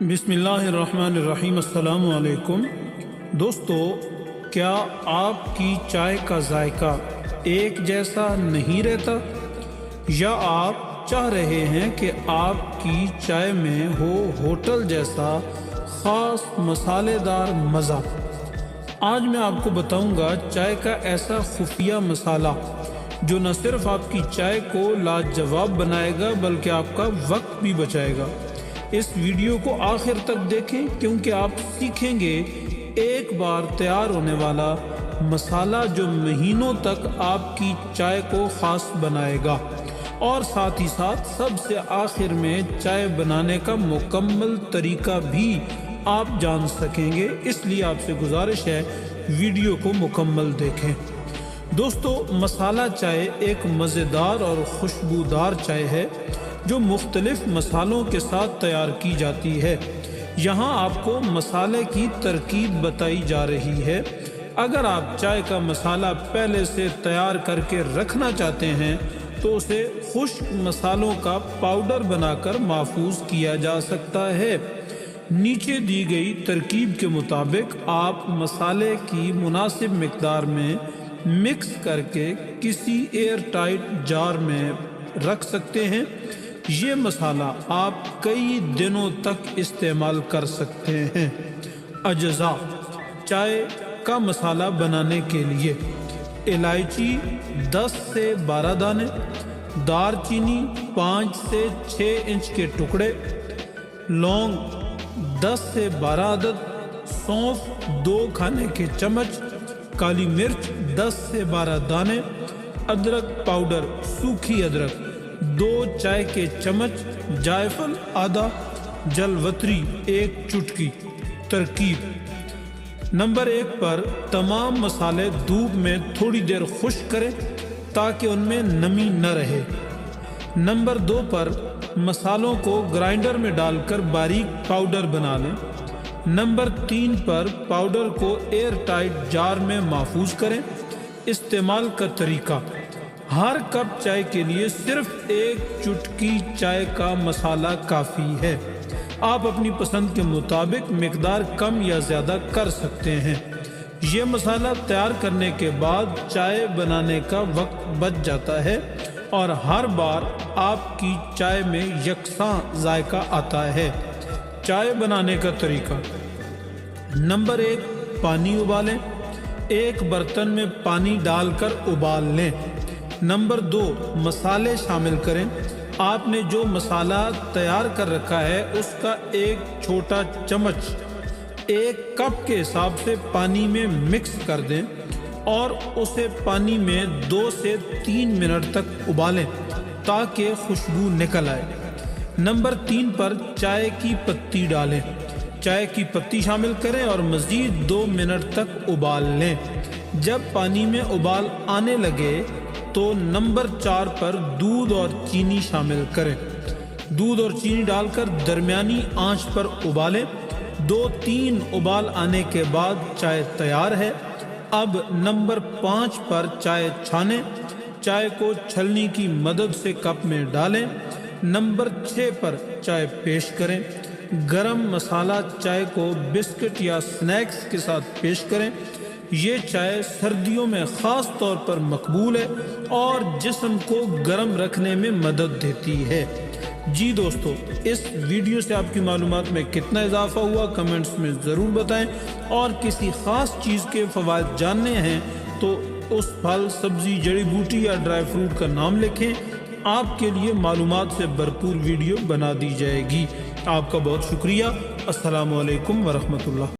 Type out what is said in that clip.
بسم اللہ الرحمن الرحیم۔ السلام علیکم دوستو، کیا آپ کی چائے کا ذائقہ ایک جیسا نہیں رہتا، یا آپ چاہ رہے ہیں کہ آپ کی چائے میں ہو ہوٹل جیسا خاص مسالے دار مزہ؟ آج میں آپ کو بتاؤں گا چائے کا ایسا خفیہ مسالہ جو نہ صرف آپ کی چائے کو لاجواب بنائے گا بلکہ آپ کا وقت بھی بچائے گا۔ اس ویڈیو کو آخر تک دیکھیں کیونکہ آپ سیکھیں گے ایک بار تیار ہونے والا مسالہ جو مہینوں تک آپ کی چائے کو خاص بنائے گا، اور ساتھ ہی ساتھ سب سے آخر میں چائے بنانے کا مکمل طریقہ بھی آپ جان سکیں گے۔ اس لیے آپ سے گزارش ہے ویڈیو کو مکمل دیکھیں۔ دوستو، مسالہ چائے ایک مزیدار اور خوشبودار چائے ہے جو مختلف مسالوں کے ساتھ تیار کی جاتی ہے۔ یہاں آپ کو مسالے کی ترکیب بتائی جا رہی ہے۔ اگر آپ چائے کا مسالہ پہلے سے تیار کر کے رکھنا چاہتے ہیں تو اسے خشک مسالوں کا پاؤڈر بنا کر محفوظ کیا جا سکتا ہے۔ نیچے دی گئی ترکیب کے مطابق آپ مسالے کی مناسب مقدار میں مکس کر کے کسی ایئر ٹائٹ جار میں رکھ سکتے ہیں۔ یہ مسالہ آپ کئی دنوں تک استعمال کر سکتے ہیں۔ اجزاء: چائے کا مسالہ بنانے کے لیے الائچی 10 سے 12 دانے، دار چینی 5 سے 6 انچ کے ٹکڑے، لونگ 10 سے 12 عدد، سونف 2 کھانے کے چمچ، کالی مرچ 10 سے 12 دانے، ادرک پاؤڈر سوکھی ادرک 2 چائے کے چمچ، جائفل آدھا، جلوتری 1 چٹکی۔ ترکیب: نمبر 1 پر تمام مسالے دھوپ میں تھوڑی دیر خشک کریں تاکہ ان میں نمی نہ رہے۔ نمبر 2 پر مسالوں کو گرائنڈر میں ڈال کر باریک پاؤڈر بنا لیں۔ نمبر 3 پر پاؤڈر کو ایئر ٹائٹ جار میں محفوظ کریں۔ استعمال کا طریقہ: ہر کپ چائے کے لیے صرف 1 چٹکی چائے کا مسالہ کافی ہے۔ آپ اپنی پسند کے مطابق مقدار کم یا زیادہ کر سکتے ہیں۔ یہ مسالہ تیار کرنے کے بعد چائے بنانے کا وقت بچ جاتا ہے اور ہر بار آپ کی چائے میں یکساں ذائقہ آتا ہے۔ چائے بنانے کا طریقہ: نمبر 1، پانی ابالیں۔ ایک برتن میں پانی ڈال کر ابال لیں۔ نمبر 2، مسالے شامل کریں۔ آپ نے جو مسالہ تیار کر رکھا ہے اس کا 1 چھوٹا چمچ 1 کپ کے حساب سے پانی میں مکس کر دیں اور اسے پانی میں 2 سے 3 منٹ تک ابالیں تاکہ خوشبو نکل آئے۔ نمبر 3 پر چائے کی پتی ڈالیں۔ چائے کی پتی شامل کریں اور مزید 2 منٹ تک ابال لیں۔ جب پانی میں ابال آنے لگے تو نمبر 4 پر دودھ اور چینی شامل کریں۔ دودھ اور چینی ڈال کر درمیانی آنچ پر ابالیں۔ 2-3 ابال آنے کے بعد چائے تیار ہے۔ اب نمبر 5 پر چائے چھانیں۔ چائے کو چھلنی کی مدد سے کپ میں ڈالیں۔ نمبر 6 پر چائے پیش کریں۔ گرم مسالہ چائے کو بسکٹ یا سنیکس کے ساتھ پیش کریں۔ یہ چائے سردیوں میں خاص طور پر مقبول ہے اور جسم کو گرم رکھنے میں مدد دیتی ہے۔ جی دوستو، اس ویڈیو سے آپ کی معلومات میں کتنا اضافہ ہوا کمنٹس میں ضرور بتائیں، اور کسی خاص چیز کے فوائد جاننے ہیں تو اس پھل، سبزی، جڑی بوٹی یا ڈرائی فروٹ کا نام لکھیں۔ آپ کے لیے معلومات سے بھرپور ویڈیو بنا دی جائے گی۔ آپ کا بہت شکریہ۔ السلام علیکم ورحمۃ اللہ۔